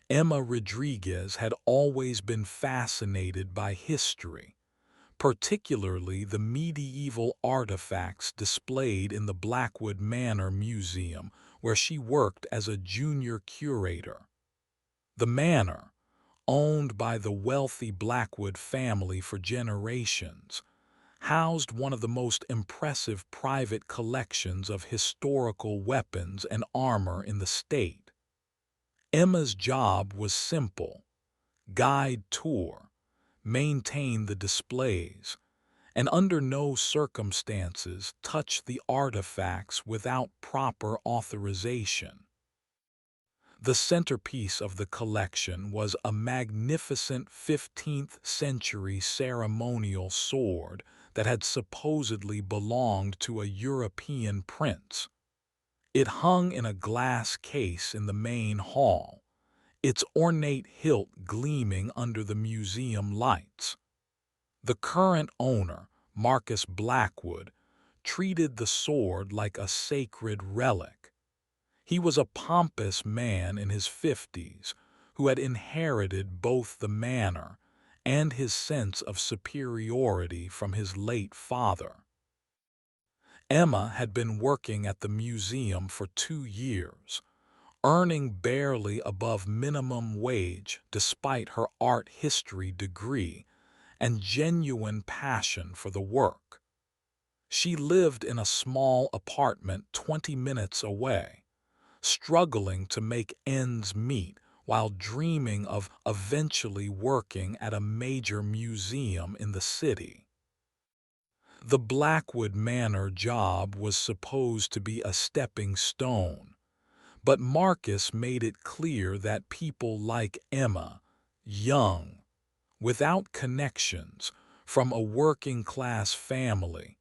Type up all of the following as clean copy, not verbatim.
Emma Rodriguez had always been fascinated by history, particularly the medieval artifacts displayed in the Blackwood Manor Museum, where she worked as a junior curator. The manor, owned by the wealthy Blackwood family for generations, housed one of the most impressive private collections of historical weapons and armor in the state. Emma's job was simple: guide tour, maintain the displays, and under no circumstances touch the artifacts without proper authorization. The centerpiece of the collection was a magnificent 15th century ceremonial sword that had supposedly belonged to a European prince. It hung in a glass case in the main hall, its ornate hilt gleaming under the museum lights. The current owner, Marcus Blackwood, treated the sword like a sacred relic. He was a pompous man in his 50s who had inherited both the manor and his sense of superiority from his late father. Emma had been working at the museum for 2 years, earning barely above minimum wage despite her art history degree and genuine passion for the work. She lived in a small apartment 20 minutes away, struggling to make ends meet while dreaming of eventually working at a major museum in the city. The Blackwood Manor job was supposed to be a stepping stone, but Marcus made it clear that people like Emma, young, without connections, from a working-class family,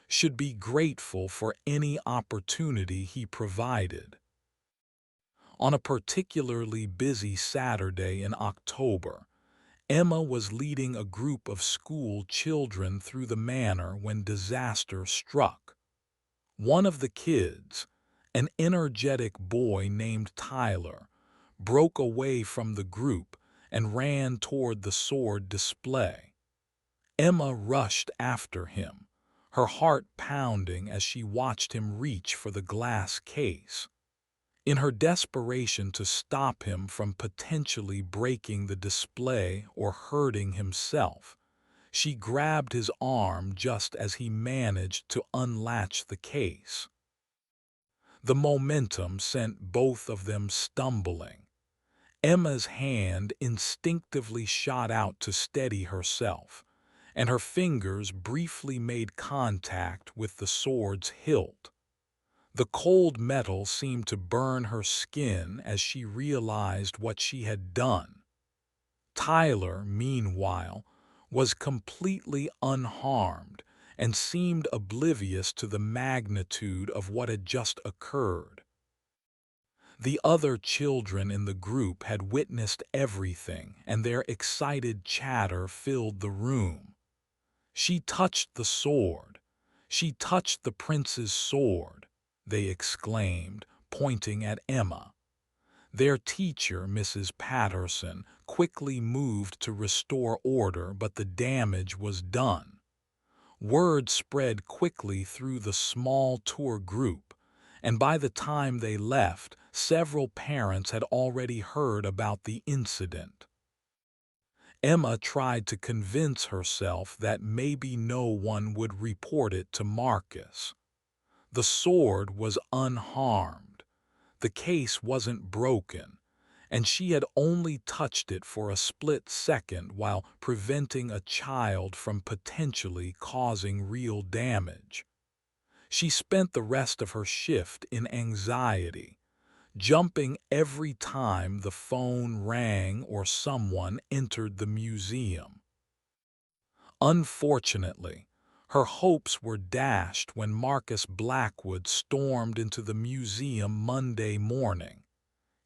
should be grateful for any opportunity he provided. On a particularly busy Saturday in October, Emma was leading a group of school children through the manor when disaster struck. One of the kids, an energetic boy named Tyler, broke away from the group and ran toward the sword display. Emma rushed after him, her heart pounding as she watched him reach for the glass case. In her desperation to stop him from potentially breaking the display or hurting himself, she grabbed his arm just as he managed to unlatch the case. The momentum sent both of them stumbling. Emma's hand instinctively shot out to steady herself, and her fingers briefly made contact with the sword's hilt. The cold metal seemed to burn her skin as she realized what she had done. Tyler, meanwhile, was completely unharmed and seemed oblivious to the magnitude of what had just occurred. The other children in the group had witnessed everything, and their excited chatter filled the room. "She touched the sword! She touched the prince's sword!" they exclaimed, pointing at Emma. Their teacher, Mrs. Patterson, quickly moved to restore order, but the damage was done. Word spread quickly through the small tour group, and by the time they left, several parents had already heard about the incident. Emma tried to convince herself that maybe no one would report it to Marcus. The sword was unharmed, the case wasn't broken, and she had only touched it for a split second while preventing a child from potentially causing real damage. She spent the rest of her shift in anxiety, jumping every time the phone rang or someone entered the museum. Unfortunately, her hopes were dashed when Marcus Blackwood stormed into the museum Monday morning,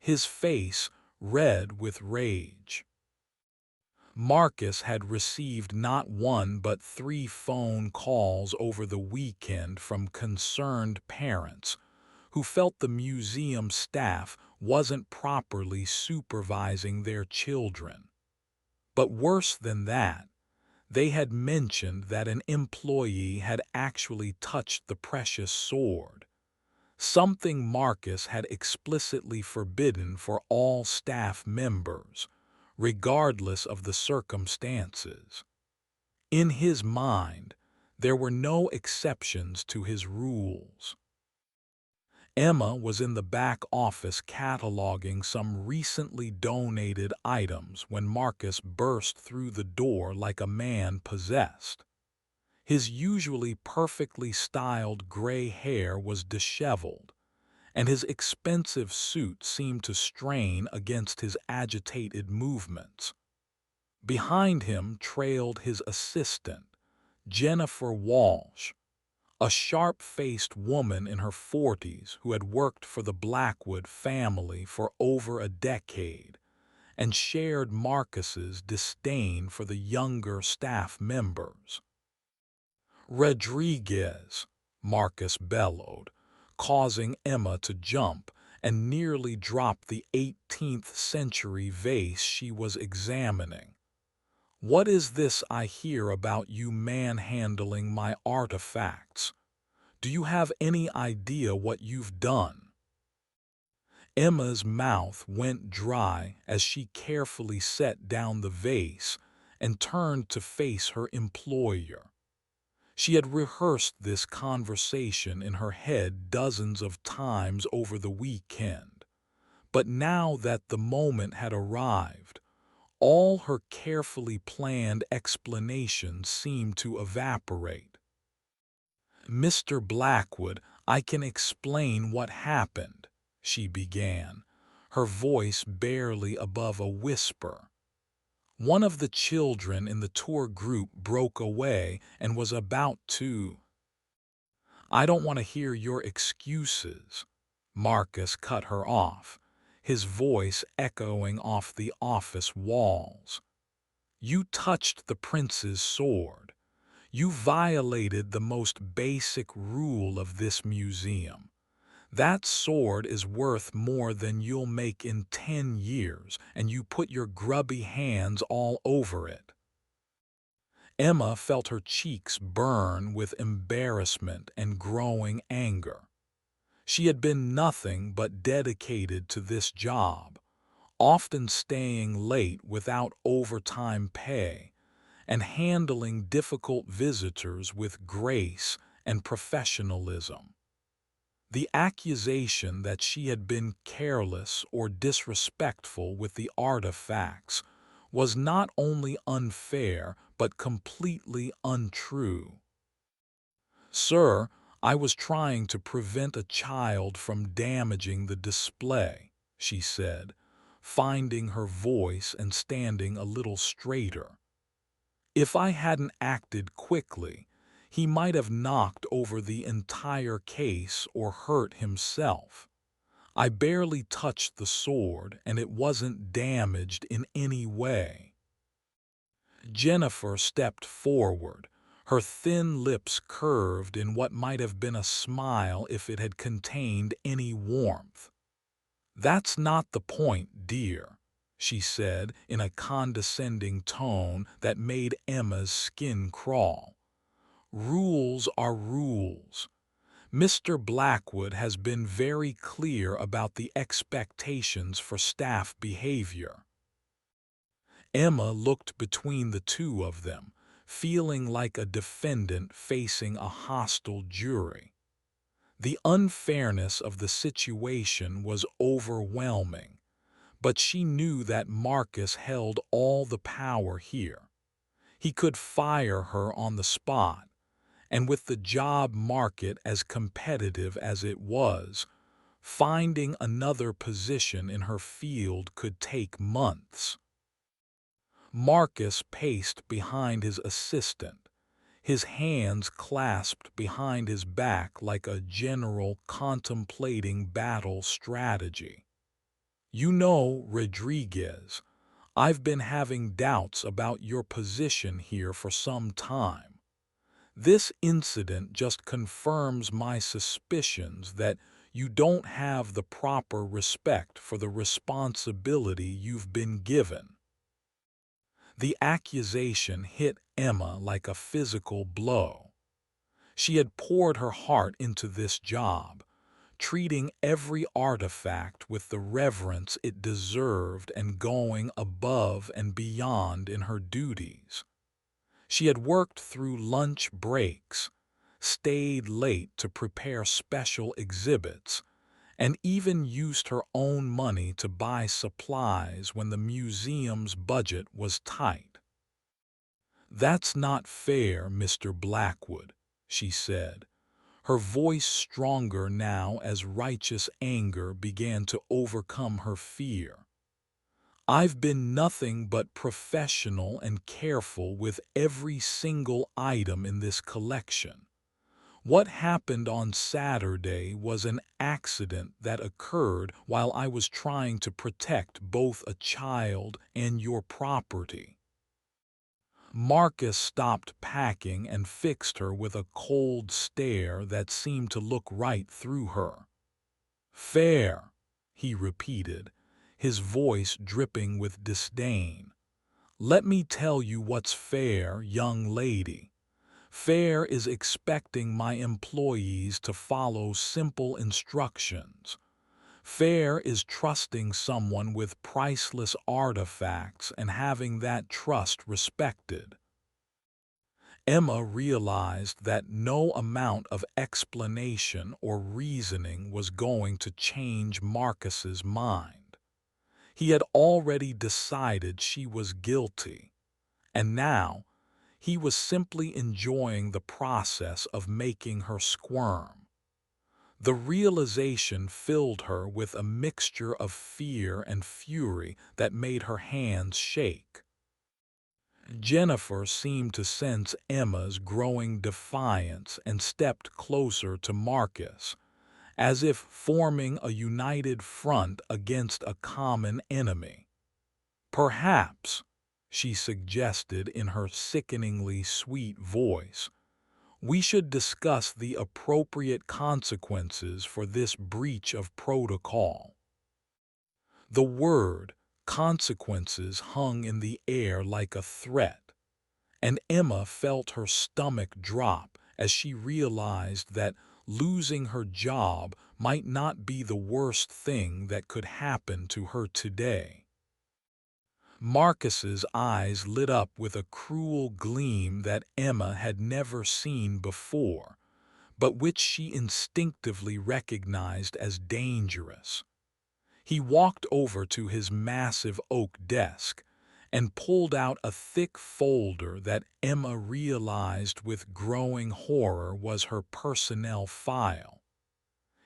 his face red with rage. Marcus had received not one but 3 phone calls over the weekend from concerned parents who felt the museum staff wasn't properly supervising their children. But worse than that, they had mentioned that an employee had actually touched the precious sword, something Marcus had explicitly forbidden for all staff members, regardless of the circumstances. In his mind, there were no exceptions to his rules. Emma was in the back office cataloging some recently donated items when Marcus burst through the door like a man possessed. His usually perfectly styled gray hair was disheveled, and his expensive suit seemed to strain against his agitated movements. Behind him trailed his assistant, Jennifer Walsh, a sharp-faced woman in her 40s who had worked for the Blackwood family for over a decade and shared Marcus's disdain for the younger staff members. "Rodriguez," Marcus bellowed, causing Emma to jump and nearly drop the 18th century vase she was examining. "What is this I hear about you manhandling my artifacts? Do you have any idea what you've done?" Emma's mouth went dry as she carefully set down the vase and turned to face her employer. She had rehearsed this conversation in her head dozens of times over the weekend, but now that the moment had arrived, all her carefully planned explanations seemed to evaporate. "Mr. Blackwood, I can explain what happened," she began, her voice barely above a whisper. "One of the children in the tour group broke away and was about to—" "I don't want to hear your excuses," Marcus cut her off, his voice echoing off the office walls. "You touched the prince's sword. You violated the most basic rule of this museum. That sword is worth more than you'll make in 10 years, and you put your grubby hands all over it." Emma felt her cheeks burn with embarrassment and growing anger. She had been nothing but dedicated to this job, often staying late without overtime pay, and handling difficult visitors with grace and professionalism. The accusation that she had been careless or disrespectful with the artifacts was not only unfair but completely untrue. "Sir, I was trying to prevent a child from damaging the display," she said, finding her voice and standing a little straighter. "If I hadn't acted quickly, he might have knocked over the entire case or hurt himself. I barely touched the sword and it wasn't damaged in any way." Jennifer stepped forward, her thin lips curved in what might have been a smile if it had contained any warmth. "That's not the point, dear," she said in a condescending tone that made Emma's skin crawl. "Rules are rules. Mr. Blackwood has been very clear about the expectations for staff behavior." Emma looked between the two of them, feeling like a defendant facing a hostile jury. The unfairness of the situation was overwhelming, but she knew that Marcus held all the power here. He could fire her on the spot, and with the job market as competitive as it was, finding another position in her field could take months. Marcus paced behind his assistant, his hands clasped behind his back like a general contemplating battle strategy. "You know, Rodriguez, I've been having doubts about your position here for some time. This incident just confirms my suspicions that you don't have the proper respect for the responsibility you've been given." The accusation hit Emma like a physical blow. She had poured her heart into this job, treating every artifact with the reverence it deserved and going above and beyond in her duties. She had worked through lunch breaks, stayed late to prepare special exhibits, and even used her own money to buy supplies when the museum's budget was tight. "That's not fair, Mr. Blackwood," she said, her voice stronger now as righteous anger began to overcome her fear. "I've been nothing but professional and careful with every single item in this collection. What happened on Saturday was an accident that occurred while I was trying to protect both a child and your property." Marcus stopped packing and fixed her with a cold stare that seemed to look right through her. "Fair," he repeated, his voice dripping with disdain. "Let me tell you what's fair, young lady. Fair is expecting my employees to follow simple instructions. Fair is trusting someone with priceless artifacts and having that trust respected." Emma realized that no amount of explanation or reasoning was going to change Marcus's mind. He had already decided she was guilty, and now he was simply enjoying the process of making her squirm. The realization filled her with a mixture of fear and fury that made her hands shake. Jennifer seemed to sense Emma's growing defiance and stepped closer to Marcus, as if forming a united front against a common enemy. "Perhaps," she suggested in her sickeningly sweet voice, "we should discuss the appropriate consequences for this breach of protocol." The word consequences hung in the air like a threat, and Emma felt her stomach drop as she realized that losing her job might not be the worst thing that could happen to her today. Marcus's eyes lit up with a cruel gleam that Emma had never seen before, but which she instinctively recognized as dangerous. He walked over to his massive oak desk and pulled out a thick folder that Emma realized with growing horror was her personnel file.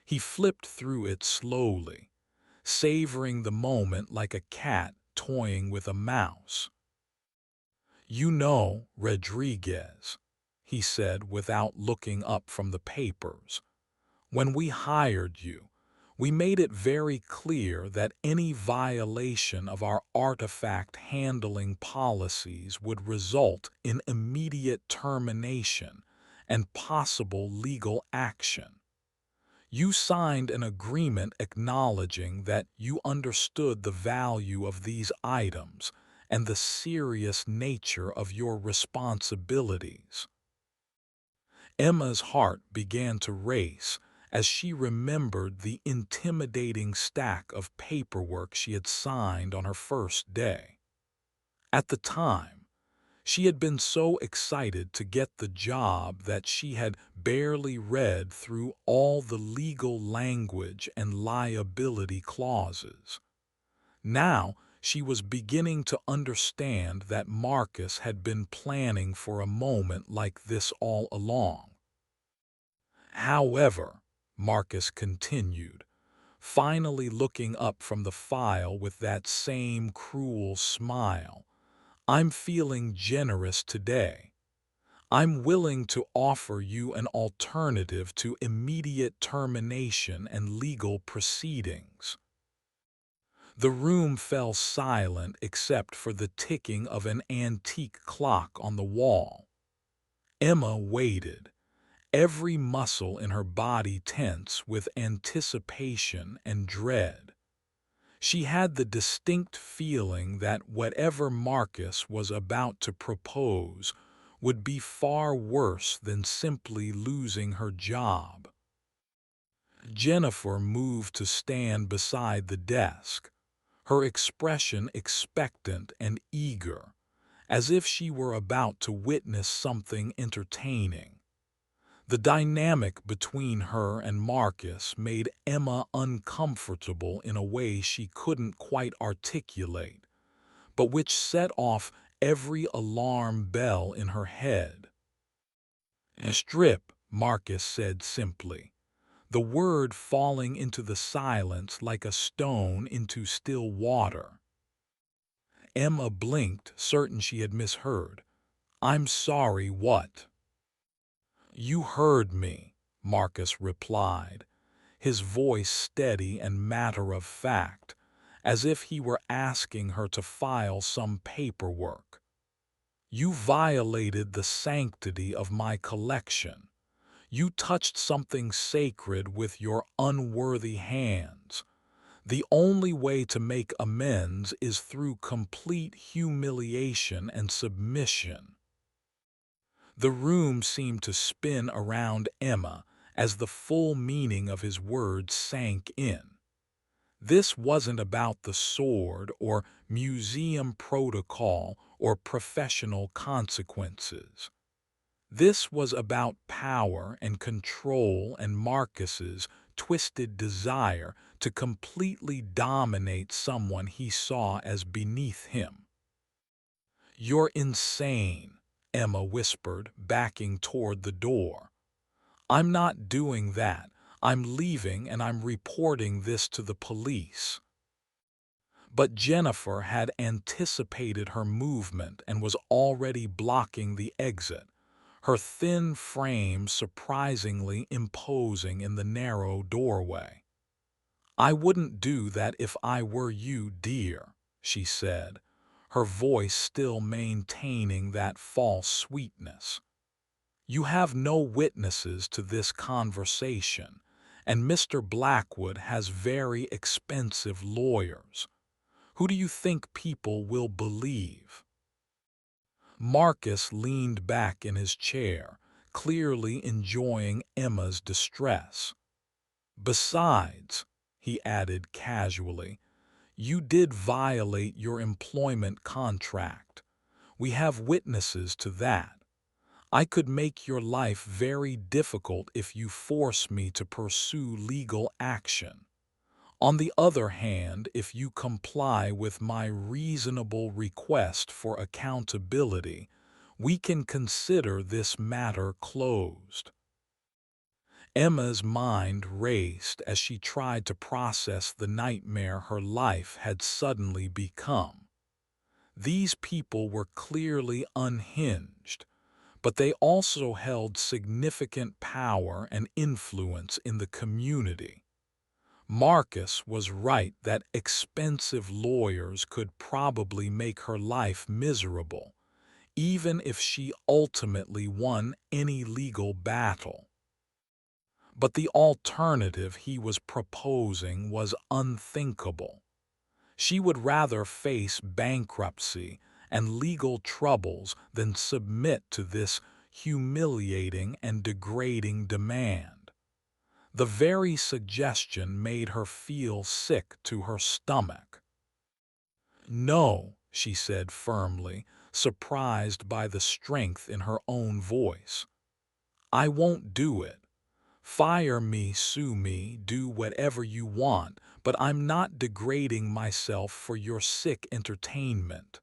He flipped through it slowly, savoring the moment like a cat toying with a mouse. "You know, Rodriguez," he said without looking up from the papers, "when we hired you, we made it very clear that any violation of our artifact handling policies would result in immediate termination and possible legal action. You signed an agreement acknowledging that you understood the value of these items and the serious nature of your responsibilities." Emma's heart began to race as she remembered the intimidating stack of paperwork she had signed on her first day. At the time, she had been so excited to get the job that she had barely read through all the legal language and liability clauses. Now she was beginning to understand that Marcus had been planning for a moment like this all along. "However," Marcus continued, finally looking up from the file with that same cruel smile, "I'm feeling generous today. I'm willing to offer you an alternative to immediate termination and legal proceedings." The room fell silent except for the ticking of an antique clock on the wall. Emma waited, every muscle in her body tense with anticipation and dread. She had the distinct feeling that whatever Marcus was about to propose would be far worse than simply losing her job. Jennifer moved to stand beside the desk, her expression expectant and eager, as if she were about to witness something entertaining. The dynamic between her and Marcus made Emma uncomfortable in a way she couldn't quite articulate, but which set off every alarm bell in her head. "Strip," Marcus said simply, the word falling into the silence like a stone into still water. Emma blinked, certain she had misheard. "I'm sorry, what?" "You heard me," Marcus replied, his voice steady and matter-of-fact, as if he were asking her to file some paperwork. "You violated the sanctity of my collection. You touched something sacred with your unworthy hands. The only way to make amends is through complete humiliation and submission." The room seemed to spin around Emma as the full meaning of his words sank in. This wasn't about the sword or museum protocol or professional consequences. This was about power and control and Marcus's twisted desire to completely dominate someone he saw as beneath him. "You're insane," Emma whispered, backing toward the door. "I'm not doing that. I'm leaving and I'm reporting this to the police." But Jennifer had anticipated her movement and was already blocking the exit, her thin frame surprisingly imposing in the narrow doorway. "I wouldn't do that if I were you, dear," she said, her voice still maintaining that false sweetness. "You have no witnesses to this conversation, and Mr. Blackwood has very expensive lawyers. Who do you think people will believe?" Marcus leaned back in his chair, clearly enjoying Emma's distress. "Besides," he added casually, "you did violate your employment contract. We have witnesses to that. I could make your life very difficult if you force me to pursue legal action. On the other hand, if you comply with my reasonable request for accountability, we can consider this matter closed." Emma's mind raced as she tried to process the nightmare her life had suddenly become. These people were clearly unhinged, but they also held significant power and influence in the community. Marcus was right that expensive lawyers could probably make her life miserable, even if she ultimately won any legal battle. But the alternative he was proposing was unthinkable. She would rather face bankruptcy and legal troubles than submit to this humiliating and degrading demand. The very suggestion made her feel sick to her stomach. "No," she said firmly, surprised by the strength in her own voice. "I won't do it. Fire me, sue me, do whatever you want, but I'm not degrading myself for your sick entertainment."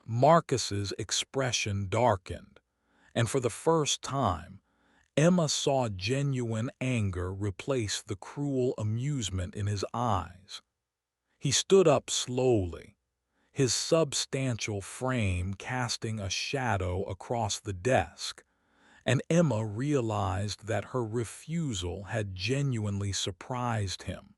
Marcus's expression darkened, and for the first time, Emma saw genuine anger replace the cruel amusement in his eyes. He stood up slowly, his substantial frame casting a shadow across the desk, and Emma realized that her refusal had genuinely surprised him.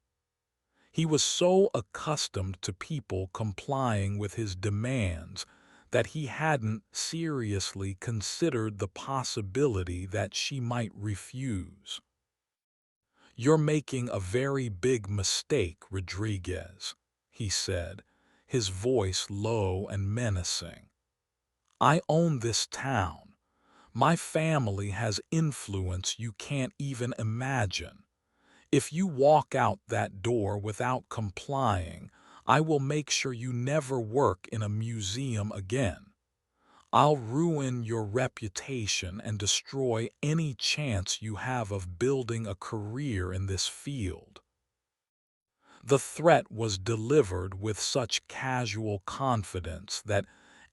He was so accustomed to people complying with his demands that he hadn't seriously considered the possibility that she might refuse. "You're making a very big mistake, Rodriguez," he said, his voice low and menacing. "I own this town. My family has influence you can't even imagine. If you walk out that door without complying, I will make sure you never work in a museum again. I'll ruin your reputation and destroy any chance you have of building a career in this field." The threat was delivered with such casual confidence that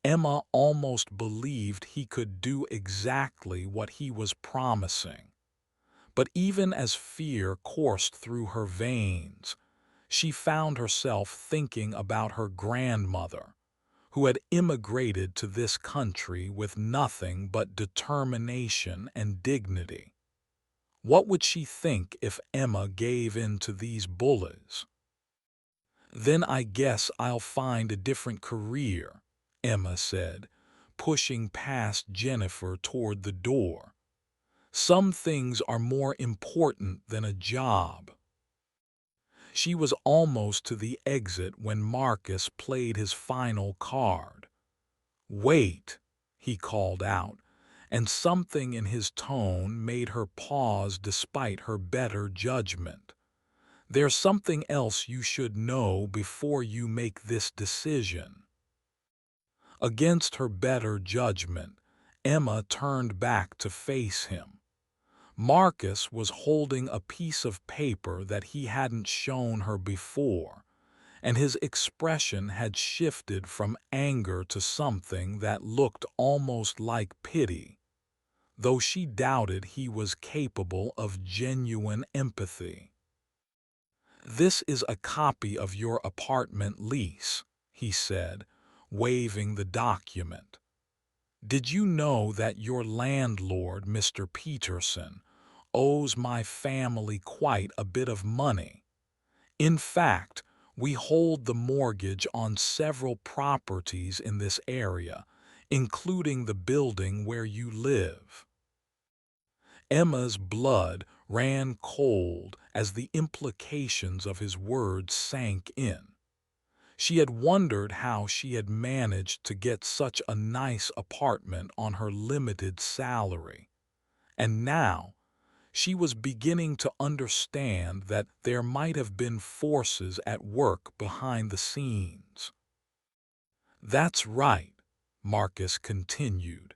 Emma almost believed he could do exactly what he was promising. But even as fear coursed through her veins, she found herself thinking about her grandmother, who had immigrated to this country with nothing but determination and dignity. What would she think if Emma gave in to these bullies? "Then I guess I'll find a different career," Emma said, pushing past Jennifer toward the door. "Some things are more important than a job." She was almost to the exit when Marcus played his final card. "Wait," he called out, and something in his tone made her pause despite her better judgment. "There's something else you should know before you make this decision." Against her better judgment, Emma turned back to face him. Marcus was holding a piece of paper that he hadn't shown her before, and his expression had shifted from anger to something that looked almost like pity, though she doubted he was capable of genuine empathy. "This is a copy of your apartment lease," he said, waving the document. "Did you know that your landlord, Mr. Peterson, owes my family quite a bit of money? In fact, we hold the mortgage on several properties in this area, including the building where you live." Emma's blood ran cold as the implications of his words sank in. She had wondered how she had managed to get such a nice apartment on her limited salary. And now, she was beginning to understand that there might have been forces at work behind the scenes. "That's right," Marcus continued,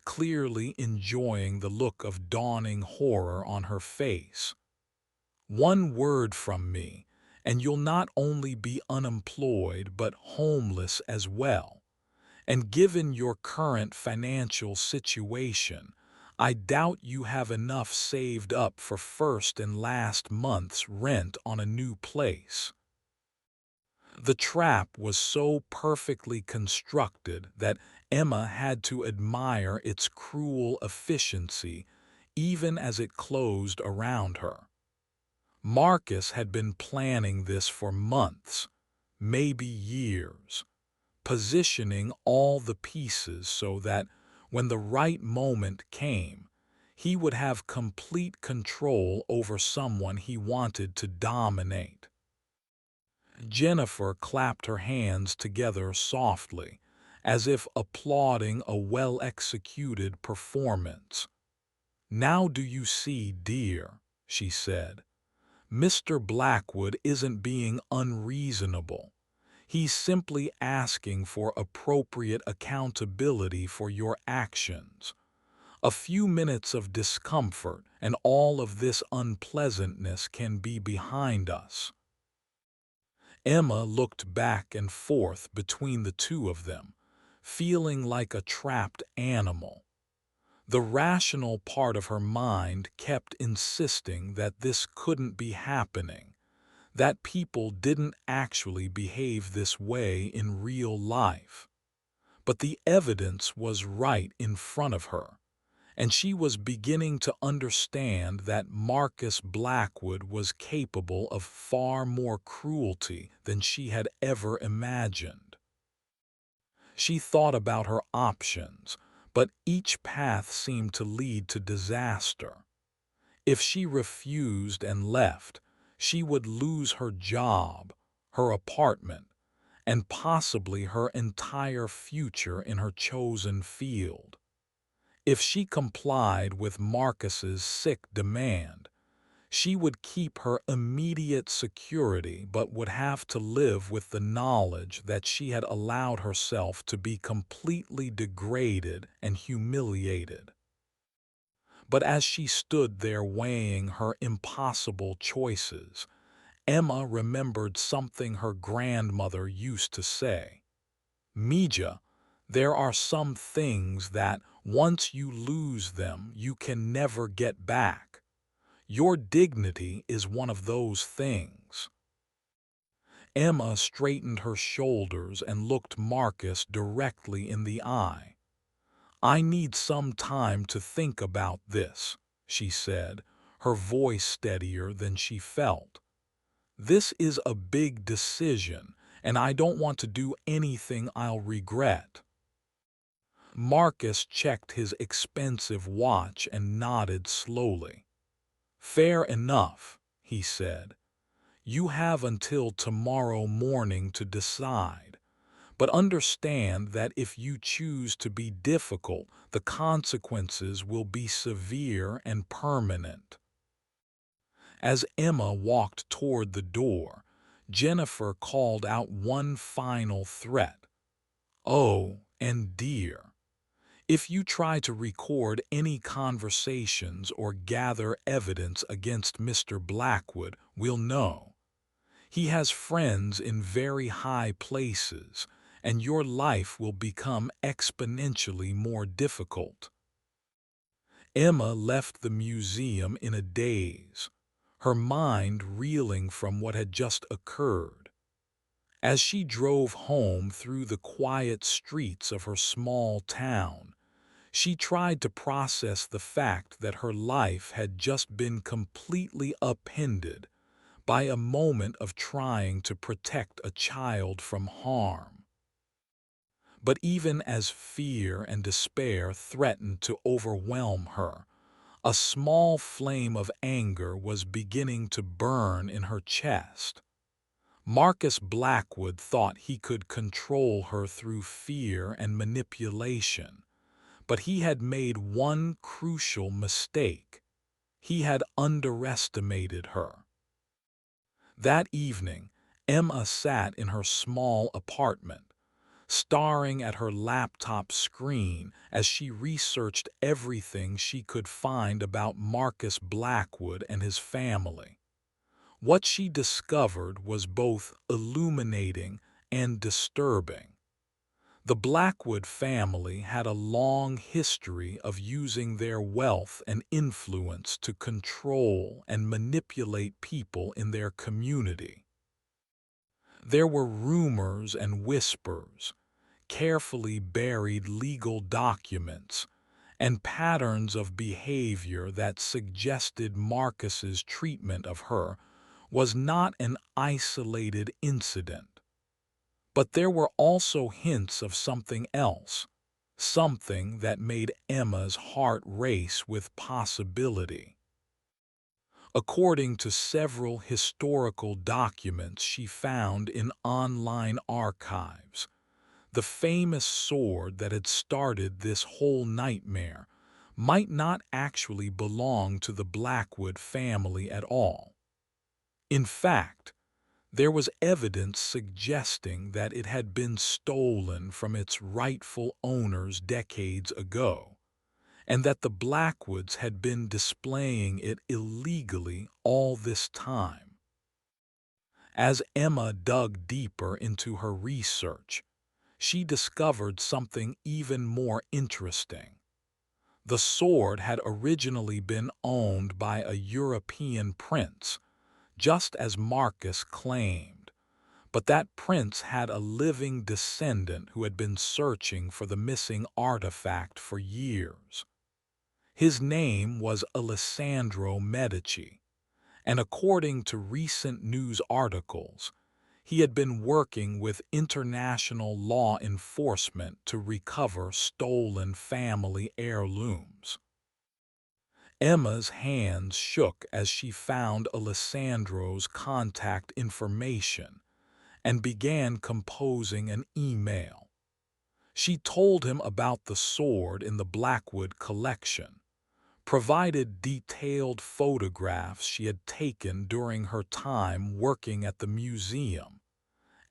clearly enjoying the look of dawning horror on her face. "One word from me, and you'll not only be unemployed but homeless as well. And given your current financial situation, I doubt you have enough saved up for first and last month's rent on a new place." The trap was so perfectly constructed that Emma had to admire its cruel efficiency even as it closed around her. Marcus had been planning this for months, maybe years, positioning all the pieces so that, when the right moment came, he would have complete control over someone he wanted to dominate. Jennifer clapped her hands together softly, as if applauding a well-executed performance. "Now do you see, dear," she said. "Mr. Blackwood isn't being unreasonable. He's simply asking for appropriate accountability for your actions. A few minutes of discomfort and all of this unpleasantness can be behind us." Emma looked back and forth between the two of them, feeling like a trapped animal. The rational part of her mind kept insisting that this couldn't be happening, that people didn't actually behave this way in real life. But the evidence was right in front of her, and she was beginning to understand that Marcus Blackwood was capable of far more cruelty than she had ever imagined. She thought about her options, but each path seemed to lead to disaster. If she refused and left, she would lose her job, her apartment, and possibly her entire future in her chosen field. If she complied with Marcus's sick demand, she would keep her immediate security but would have to live with the knowledge that she had allowed herself to be completely degraded and humiliated. But as she stood there weighing her impossible choices, Emma remembered something her grandmother used to say. Mija, there are some things that, once you lose them, you can never get back. Your dignity is one of those things. Emma straightened her shoulders and looked Marcus directly in the eye. I need some time to think about this, she said, her voice steadier than she felt. This is a big decision, and I don't want to do anything I'll regret. Marcus checked his expensive watch and nodded slowly. Fair enough, he said. You have until tomorrow morning to decide. But understand that if you choose to be difficult, the consequences will be severe and permanent. As Emma walked toward the door, Jennifer called out one final threat. Oh, and dear, if you try to record any conversations or gather evidence against Mr. Blackwood, we'll know. He has friends in very high places, and your life will become exponentially more difficult. Emma left the museum in a daze, her mind reeling from what had just occurred. As she drove home through the quiet streets of her small town, she tried to process the fact that her life had just been completely upended by a moment of trying to protect a child from harm. But even as fear and despair threatened to overwhelm her, a small flame of anger was beginning to burn in her chest. Marcus Blackwood thought he could control her through fear and manipulation, but he had made one crucial mistake. He had underestimated her. That evening, Emma sat in her small apartment, staring at her laptop screen as she researched everything she could find about Marcus Blackwood and his family. What she discovered was both illuminating and disturbing. The Blackwood family had a long history of using their wealth and influence to control and manipulate people in their community. There were rumors and whispers, carefully buried legal documents, and patterns of behavior that suggested Marcus's treatment of her was not an isolated incident. But there were also hints of something else, something that made Emma's heart race with possibility. According to several historical documents she found in online archives, the famous sword that had started this whole nightmare might not actually belong to the Blackwood family at all. In fact, there was evidence suggesting that it had been stolen from its rightful owners decades ago, and that the Blackwoods had been displaying it illegally all this time. As Emma dug deeper into her research, she discovered something even more interesting. The sword had originally been owned by a European prince, just as Marcus claimed, but that prince had a living descendant who had been searching for the missing artifact for years. His name was Alessandro Medici, and according to recent news articles, He had been working with international law enforcement to recover stolen family heirlooms. Emma's hands shook as she found Alessandro's contact information and began composing an email. She told him about the sword in the Blackwood collection, provided detailed photographs she had taken during her time working at the museum,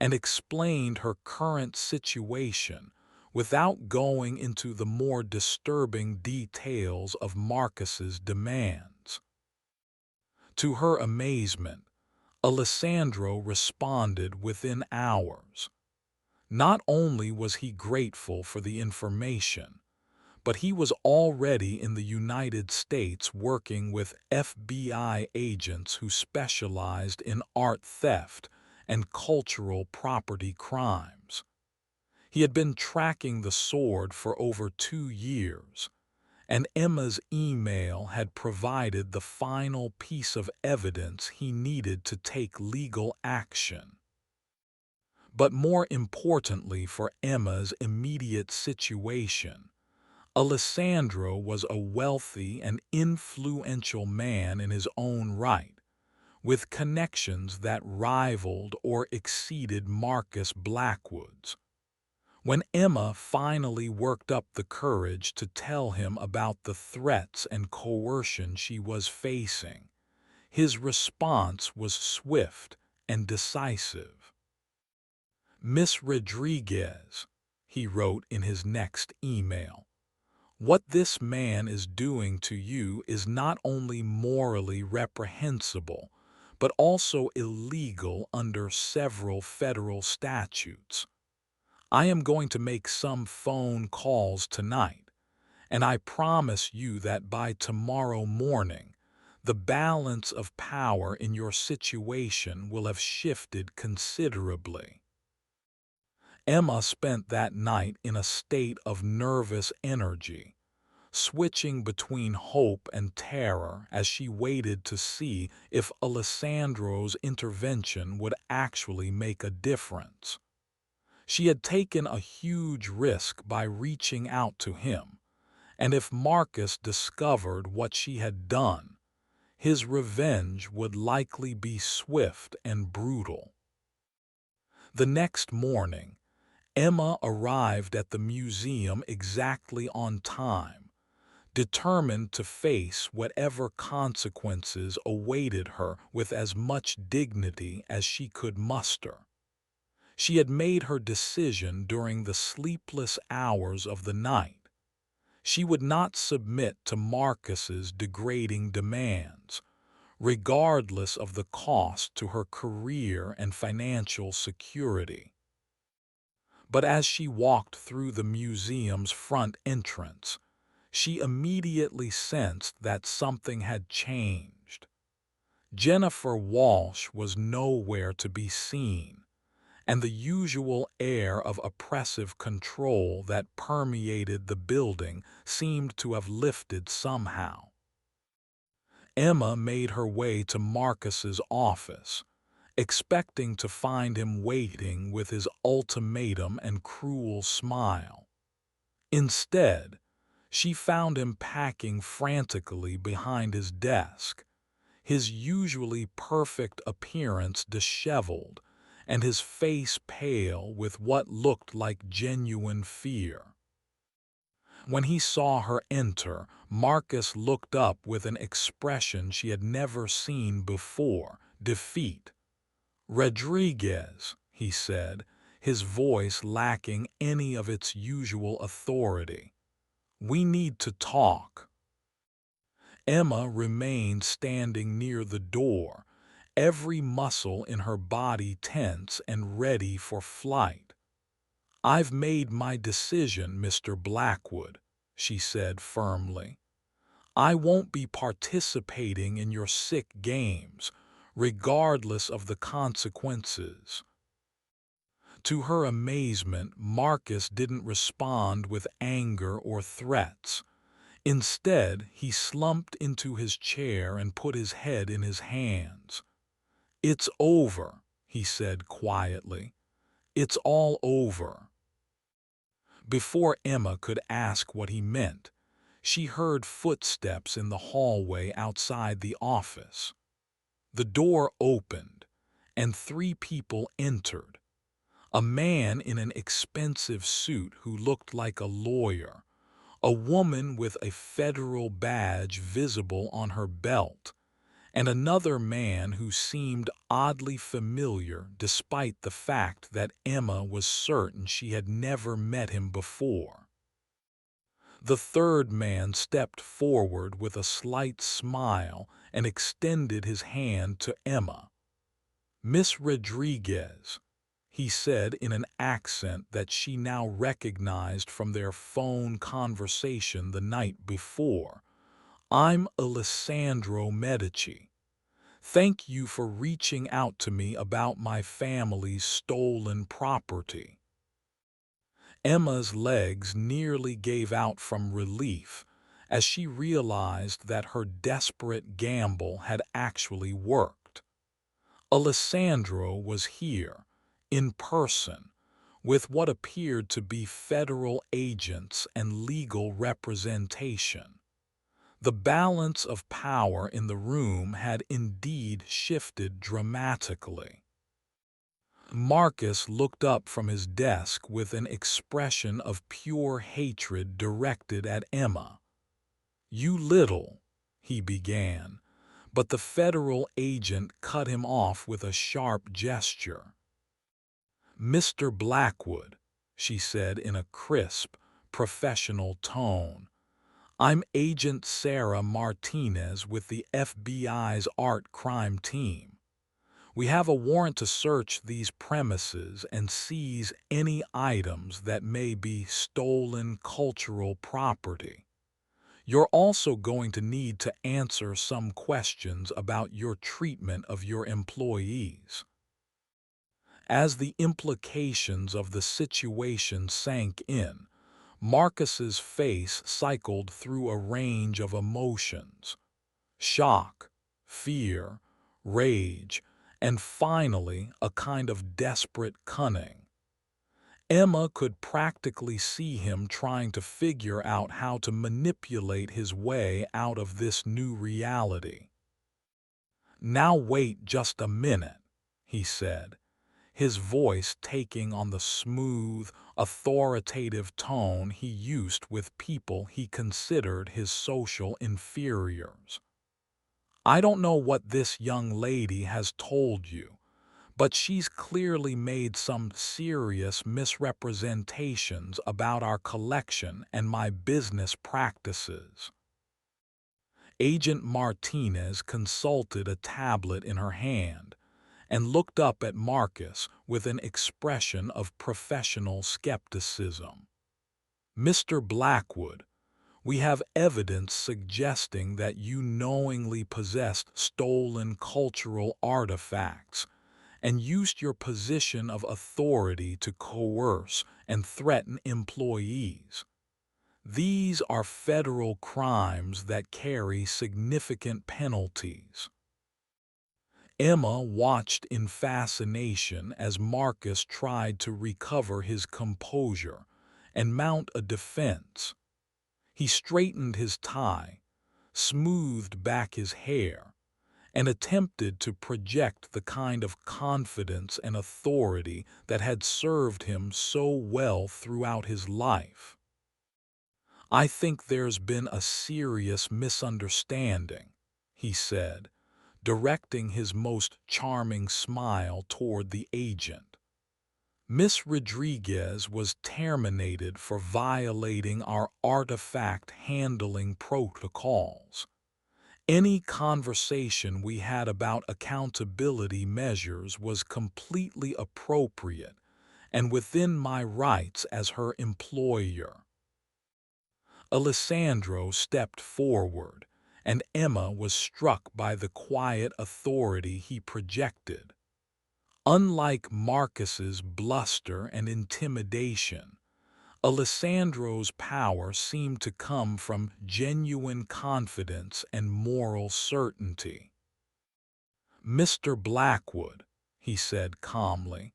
and explained her current situation without going into the more disturbing details of Marcus's demands. To her amazement, Alessandro responded within hours. Not only was he grateful for the information, but he was already in the United States working with FBI agents who specialized in art theft and cultural property crimes. He had been tracking the sword for over 2 years, and Emma's email had provided the final piece of evidence he needed to take legal action. But more importantly for Emma's immediate situation, Alessandro was a wealthy and influential man in his own right, with connections that rivaled or exceeded Marcus Blackwood's. When Emma finally worked up the courage to tell him about the threats and coercion she was facing, his response was swift and decisive. "Miss Rodriguez," he wrote in his next email, "what this man is doing to you is not only morally reprehensible, but also illegal under several federal statutes. I am going to make some phone calls tonight, and I promise you that by tomorrow morning, the balance of power in your situation will have shifted considerably." Emma spent that night in a state of nervous energy, switching between hope and terror as she waited to see if Alessandro's intervention would actually make a difference. She had taken a huge risk by reaching out to him, and if Marcus discovered what she had done, his revenge would likely be swift and brutal. The next morning, Emma arrived at the museum exactly on time, determined to face whatever consequences awaited her with as much dignity as she could muster. She had made her decision during the sleepless hours of the night. She would not submit to Marcus's degrading demands, regardless of the cost to her career and financial security. But as she walked through the museum's front entrance, she immediately sensed that something had changed. Jennifer Walsh was nowhere to be seen, and the usual air of oppressive control that permeated the building seemed to have lifted somehow. Emma made her way to Marcus's office, expecting to find him waiting with his ultimatum and cruel smile. Instead, she found him packing frantically behind his desk, his usually perfect appearance disheveled and his face pale with what looked like genuine fear. When he saw her enter, Marcus looked up with an expression she had never seen before: defeat. "Rodriguez," he said, his voice lacking any of its usual authority, "we need to talk." Emma remained standing near the door, every muscle in her body tense and ready for flight. "I've made my decision, Mr. Blackwood," she said firmly. "I won't be participating in your sick games, regardless of the consequences." To her amazement, Marcus didn't respond with anger or threats. Instead, he slumped into his chair and put his head in his hands. "It's over," he said quietly. "It's all over." Before Emma could ask what he meant, she heard footsteps in the hallway outside the office. The door opened, and three people entered. A man in an expensive suit who looked like a lawyer, a woman with a federal badge visible on her belt, and another man who seemed oddly familiar despite the fact that Emma was certain she had never met him before. The third man stepped forward with a slight smile and extended his hand to Emma. "Miss Rodriguez," he said in an accent that she now recognized from their phone conversation the night before, "I'm Alessandro Medici. Thank you for reaching out to me about my family's stolen property." Emma's legs nearly gave out from relief as she realized that her desperate gamble had actually worked. Alessandro was here, in person, with what appeared to be federal agents and legal representation. The balance of power in the room had indeed shifted dramatically. Marcus looked up from his desk with an expression of pure hatred directed at Emma. "You little," he began, but the federal agent cut him off with a sharp gesture. "Mr. Blackwood," she said in a crisp, professional tone, "I'm Agent Sarah Martinez with the FBI's Art Crime Team. We have a warrant to search these premises and seize any items that may be stolen cultural property. You're also going to need to answer some questions about your treatment of your employees." As the implications of the situation sank in, Marcus's face cycled through a range of emotions: shock, fear, rage, and finally a kind of desperate cunning. Emma could practically see him trying to figure out how to manipulate his way out of this new reality. "Now wait just a minute," he said, his voice taking on the smooth, authoritative tone he used with people he considered his social inferiors. "I don't know what this young lady has told you, but she's clearly made some serious misrepresentations about our collection and my business practices." Agent Martinez consulted a tablet in her hand and looked up at Marcus with an expression of professional skepticism. "Mr. Blackwood, we have evidence suggesting that you knowingly possessed stolen cultural artifacts and used your position of authority to coerce and threaten employees. These are federal crimes that carry significant penalties." Emma watched in fascination as Marcus tried to recover his composure and mount a defense. He straightened his tie, smoothed back his hair, and attempted to project the kind of confidence and authority that had served him so well throughout his life. "I think there's been a serious misunderstanding," he said, directing his most charming smile toward the agent. "Miss Rodriguez was terminated for violating our artifact handling protocols. Any conversation we had about accountability measures was completely appropriate and within my rights as her employer." Alessandro stepped forward, and Emma was struck by the quiet authority he projected. Unlike Marcus's bluster and intimidation, Alessandro's power seemed to come from genuine confidence and moral certainty. "Mr. Blackwood," he said calmly.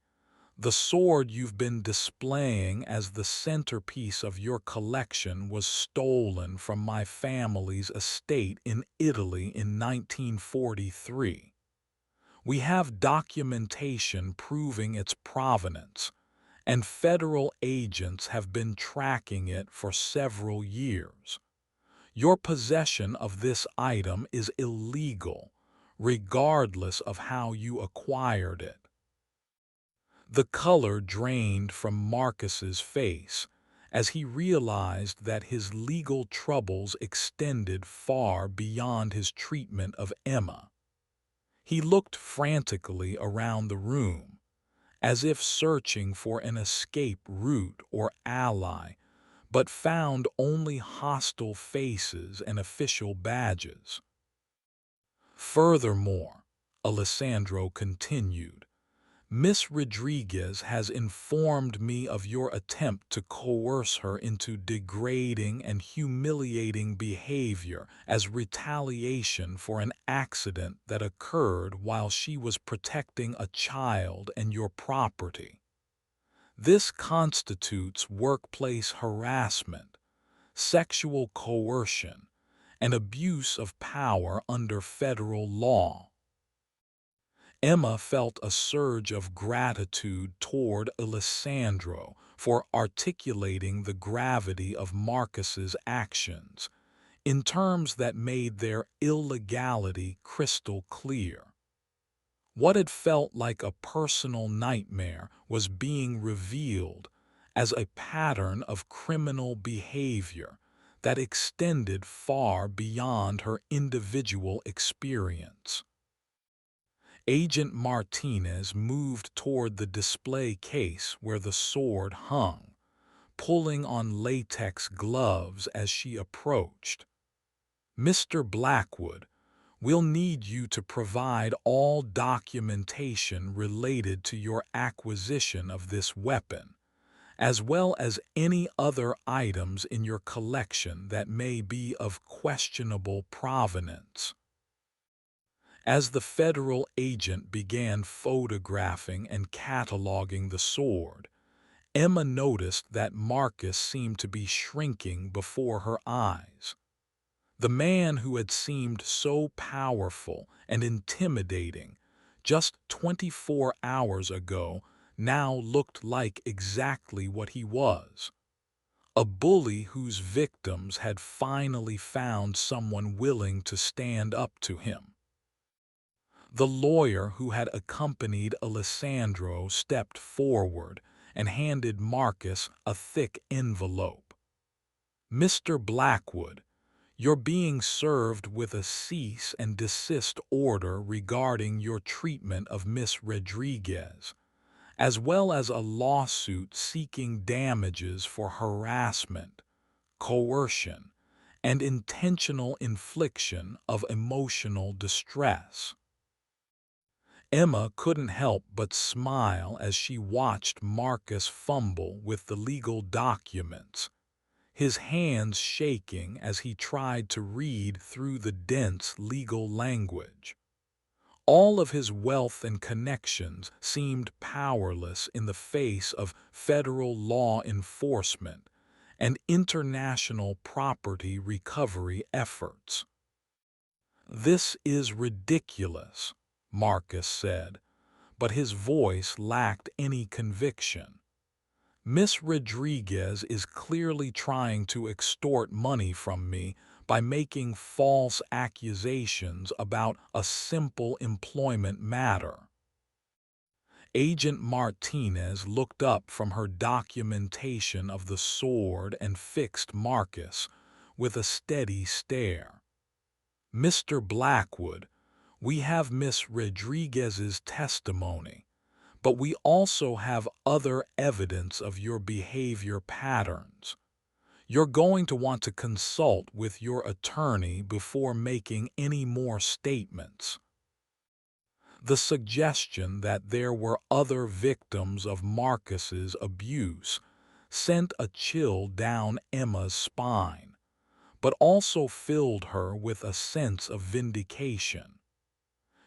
The sword you've been displaying as the centerpiece of your collection was stolen from my family's estate in Italy in 1943. We have documentation proving its provenance, and federal agents have been tracking it for several years. Your possession of this item is illegal, regardless of how you acquired it. The color drained from Marcus's face as he realized that his legal troubles extended far beyond his treatment of Emma. He looked frantically around the room, as if searching for an escape route or ally, but found only hostile faces and official badges. Furthermore, Alessandro continued, Miss Rodriguez has informed me of your attempt to coerce her into degrading and humiliating behavior as retaliation for an accident that occurred while she was protecting a child and your property. This constitutes workplace harassment, sexual coercion, and abuse of power under federal law. Emma felt a surge of gratitude toward Alessandro for articulating the gravity of Marcus's actions in terms that made their illegality crystal clear. What had felt like a personal nightmare was being revealed as a pattern of criminal behavior that extended far beyond her individual experience. Agent Martinez moved toward the display case where the sword hung, pulling on latex gloves as she approached. Mr. Blackwood, we'll need you to provide all documentation related to your acquisition of this weapon, as well as any other items in your collection that may be of questionable provenance. As the federal agent began photographing and cataloging the sword, Emma noticed that Marcus seemed to be shrinking before her eyes. The man who had seemed so powerful and intimidating just 24 hours ago now looked like exactly what he was. A bully whose victims had finally found someone willing to stand up to him. The lawyer who had accompanied Alessandro stepped forward and handed Marcus a thick envelope. Mr. Blackwood, you're being served with a cease and desist order regarding your treatment of Miss Rodriguez, as well as a lawsuit seeking damages for harassment, coercion, and intentional infliction of emotional distress. Emma couldn't help but smile as she watched Marcus fumble with the legal documents, his hands shaking as he tried to read through the dense legal language. All of his wealth and connections seemed powerless in the face of federal law enforcement and international property recovery efforts. "This is ridiculous," Marcus said, but his voice lacked any conviction. "Miss Rodriguez is clearly trying to extort money from me by making false accusations about a simple employment matter." Agent Martinez looked up from her documentation of the sword and fixed Marcus with a steady stare. "Mr. Blackwood, we have Miss Rodriguez's testimony, but we also have other evidence of your behavior patterns. You're going to want to consult with your attorney before making any more statements." The suggestion that there were other victims of Marcus's abuse sent a chill down Emma's spine, but also filled her with a sense of vindication.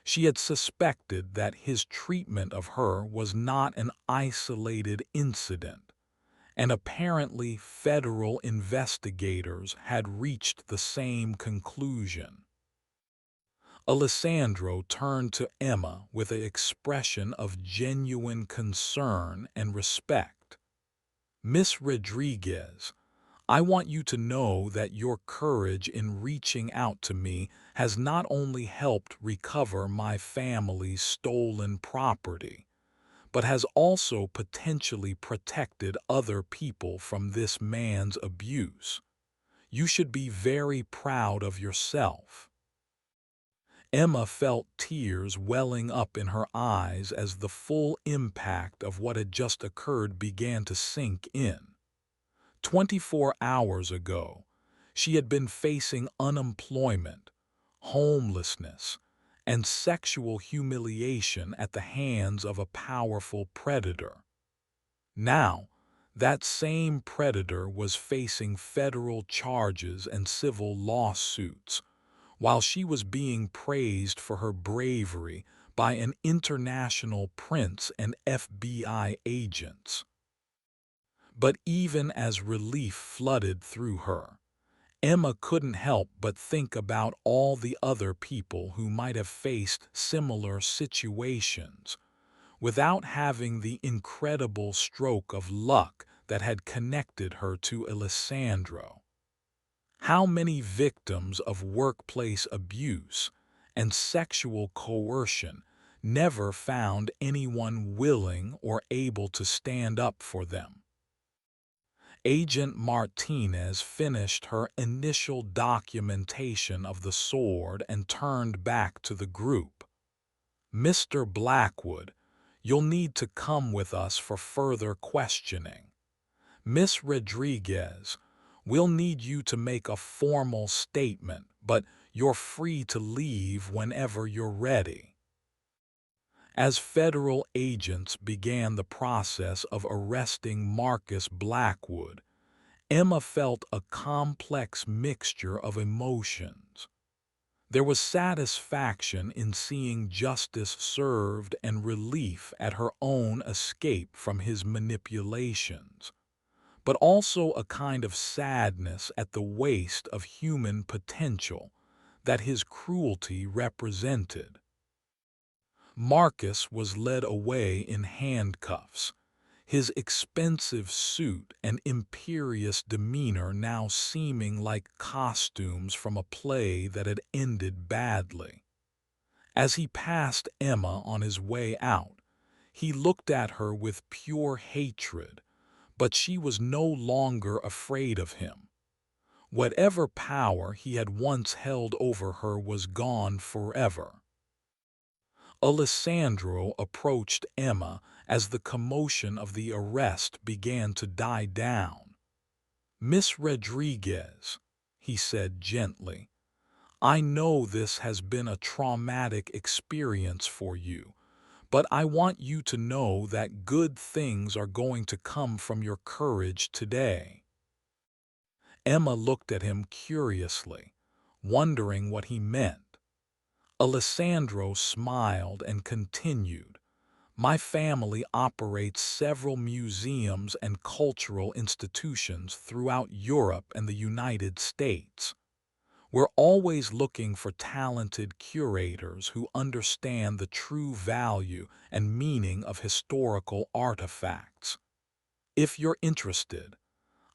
She had suspected that his treatment of her was not an isolated incident, and apparently federal investigators had reached the same conclusion. Alessandro turned to Emma with an expression of genuine concern and respect. "Miss Rodriguez, I want you to know that your courage in reaching out to me has not only helped recover my family's stolen property, but has also potentially protected other people from this man's abuse. You should be very proud of yourself." Emma felt tears welling up in her eyes as the full impact of what had just occurred began to sink in. 24 hours ago, she had been facing unemployment, homelessness, and sexual humiliation at the hands of a powerful predator. Now, that same predator was facing federal charges and civil lawsuits, while she was being praised for her bravery by an international prince and FBI agents. But even as relief flooded through her, Emma couldn't help but think about all the other people who might have faced similar situations without having the incredible stroke of luck that had connected her to Alessandro. How many victims of workplace abuse and sexual coercion never found anyone willing or able to stand up for them? Agent Martinez finished her initial documentation of the sword and turned back to the group. "Mr. Blackwood, you'll need to come with us for further questioning. Miss Rodriguez, we'll need you to make a formal statement, but you're free to leave whenever you're ready." As federal agents began the process of arresting Marcus Blackwood, Emma felt a complex mixture of emotions. There was satisfaction in seeing justice served and relief at her own escape from his manipulations, but also a kind of sadness at the waste of human potential that his cruelty represented. Marcus was led away in handcuffs, his expensive suit and imperious demeanor now seeming like costumes from a play that had ended badly. As he passed Emma on his way out, he looked at her with pure hatred, but she was no longer afraid of him. Whatever power he had once held over her was gone forever. Alessandro approached Emma as the commotion of the arrest began to die down. "Miss Rodriguez," he said gently, "I know this has been a traumatic experience for you, but I want you to know that good things are going to come from your courage today." Emma looked at him curiously, wondering what he meant. Alessandro smiled and continued, "My family operates several museums and cultural institutions throughout Europe and the United States. We're always looking for talented curators who understand the true value and meaning of historical artifacts. If you're interested,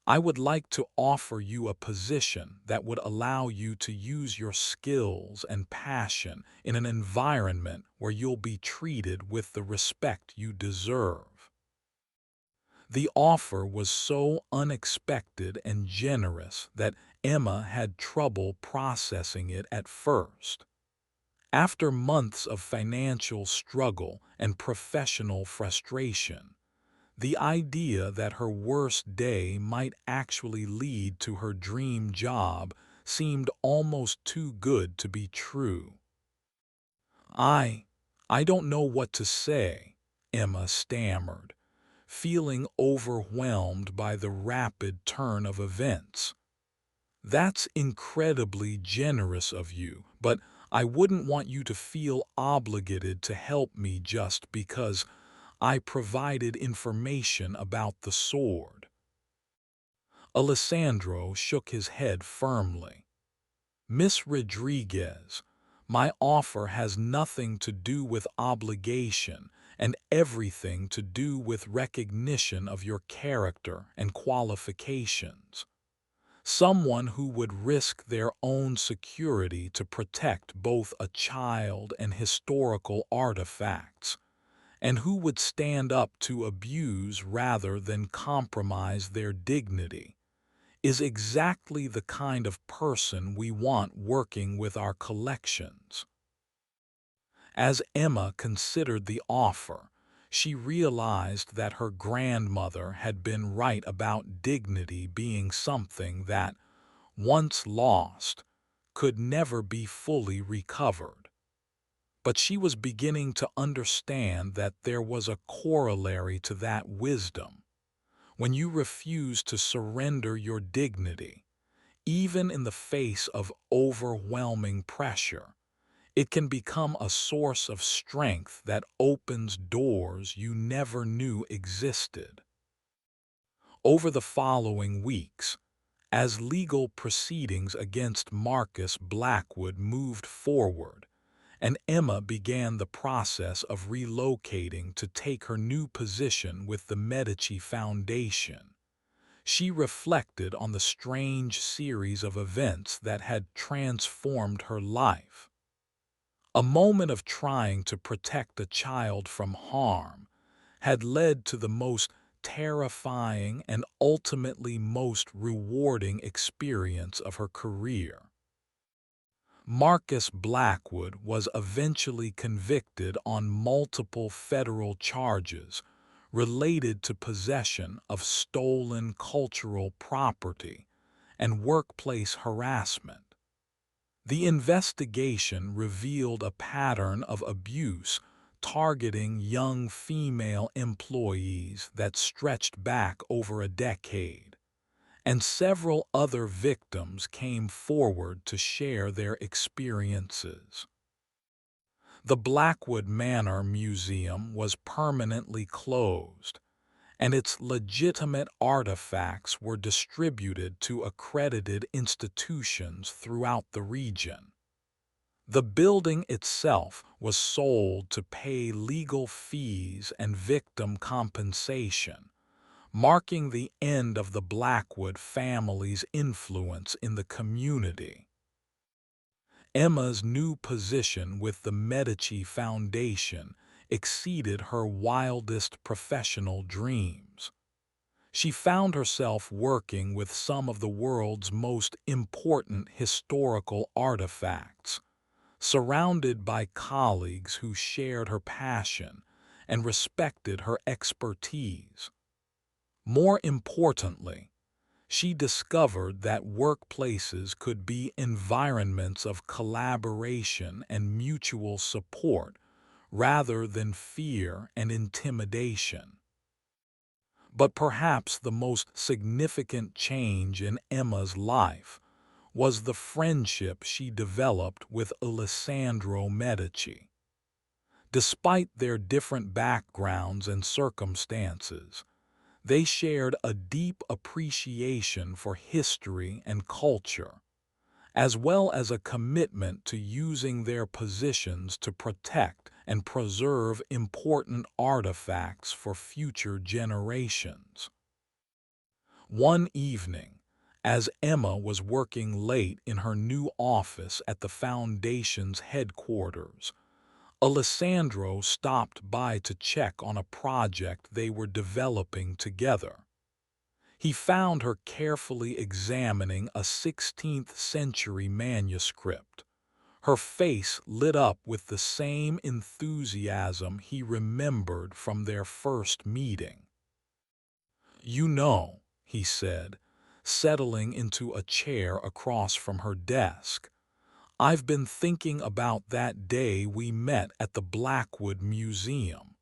I would like to offer you a position that would allow you to use your skills and passion in an environment where you'll be treated with the respect you deserve." The offer was so unexpected and generous that Emma had trouble processing it at first. After months of financial struggle and professional frustration, the idea that her worst day might actually lead to her dream job seemed almost too good to be true. I, I don't know what to say," Emma stammered, feeling overwhelmed by the rapid turn of events. "That's incredibly generous of you, but I wouldn't want you to feel obligated to help me just because I provided information about the sword." Alessandro shook his head firmly. "Miss Rodriguez, my offer has nothing to do with obligation and everything to do with recognition of your character and qualifications. Someone who would risk their own security to protect both a child and historical artifacts, and who would stand up to abuse rather than compromise their dignity, is exactly the kind of person we want working with our collections." As Emma considered the offer, she realized that her grandmother had been right about dignity being something that, once lost, could never be fully recovered. But she was beginning to understand that there was a corollary to that wisdom. When you refuse to surrender your dignity, even in the face of overwhelming pressure, it can become a source of strength that opens doors you never knew existed. Over the following weeks, as legal proceedings against Marcus Blackwood moved forward, and Emma began the process of relocating to take her new position with the Medici Foundation, she reflected on the strange series of events that had transformed her life. A moment of trying to protect a child from harm had led to the most terrifying and ultimately most rewarding experience of her career. Marcus Blackwood was eventually convicted on multiple federal charges related to possession of stolen cultural property and workplace harassment. The investigation revealed a pattern of abuse targeting young female employees that stretched back over a decade, and several other victims came forward to share their experiences. The Blackwood Manor Museum was permanently closed, and its legitimate artifacts were distributed to accredited institutions throughout the region. The building itself was sold to pay legal fees and victim compensation, marking the end of the Blackwood family's influence in the community. Emma's new position with the Medici Foundation exceeded her wildest professional dreams. She found herself working with some of the world's most important historical artifacts, surrounded by colleagues who shared her passion and respected her expertise. More importantly, she discovered that workplaces could be environments of collaboration and mutual support rather than fear and intimidation. But perhaps the most significant change in Emma's life was the friendship she developed with Alessandro Medici. Despite their different backgrounds and circumstances, they shared a deep appreciation for history and culture, as well as a commitment to using their positions to protect and preserve important artifacts for future generations. One evening, as Emma was working late in her new office at the Foundation's headquarters, Alessandro stopped by to check on a project they were developing together. He found her carefully examining a 16th-century manuscript, her face lit up with the same enthusiasm he remembered from their first meeting. "You know," he said, settling into a chair across from her desk, "I've been thinking about that day we met at the Blackwood Museum.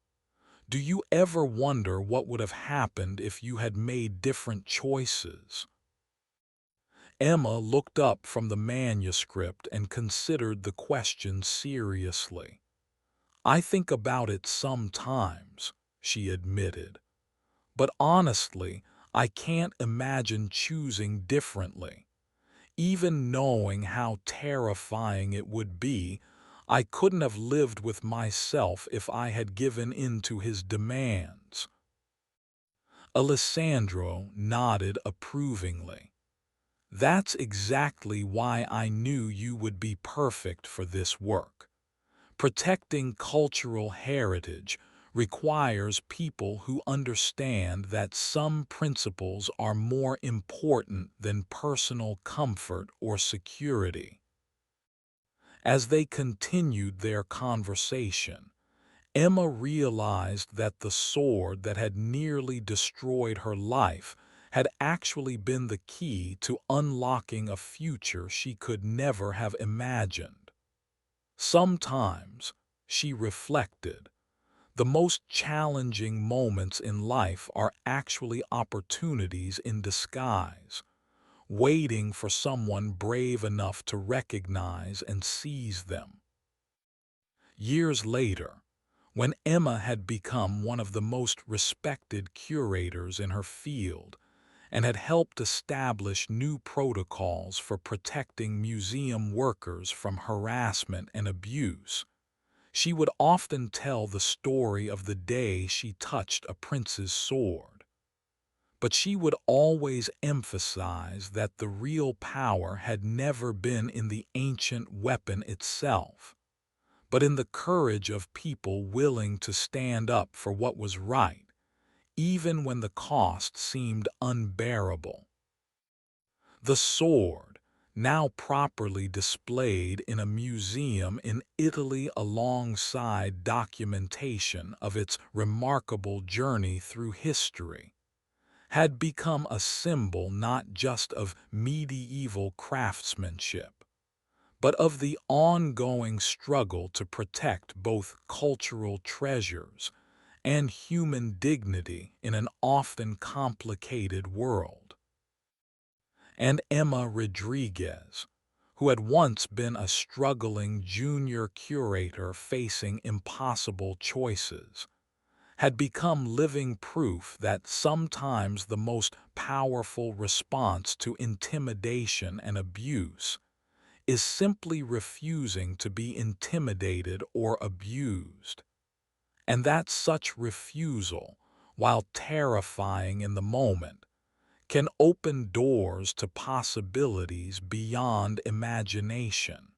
Do you ever wonder what would have happened if you had made different choices?" Emma looked up from the manuscript and considered the question seriously. "I think about it sometimes," she admitted. "But honestly, I can't imagine choosing differently. Even knowing how terrifying it would be, I couldn't have lived with myself if I had given in to his demands." Alessandro nodded approvingly. "That's exactly why I knew you would be perfect for this work. Protecting cultural heritage requires people who understand that some principles are more important than personal comfort or security." As they continued their conversation, Emma realized that the sword that had nearly destroyed her life had actually been the key to unlocking a future she could never have imagined. Sometimes, she reflected, the most challenging moments in life are actually opportunities in disguise, waiting for someone brave enough to recognize and seize them. Years later, when Emma had become one of the most respected curators in her field and had helped establish new protocols for protecting museum workers from harassment and abuse, she would often tell the story of the day she touched a prince's sword. But she would always emphasize that the real power had never been in the ancient weapon itself, but in the courage of people willing to stand up for what was right, even when the cost seemed unbearable. The sword, now properly displayed in a museum in Italy alongside documentation of its remarkable journey through history, had become a symbol not just of medieval craftsmanship, but of the ongoing struggle to protect both cultural treasures and human dignity in an often complicated world. And Emma Rodriguez, who had once been a struggling junior curator facing impossible choices, had become living proof that sometimes the most powerful response to intimidation and abuse is simply refusing to be intimidated or abused, and that such refusal, while terrifying in the moment, can open doors to possibilities beyond imagination.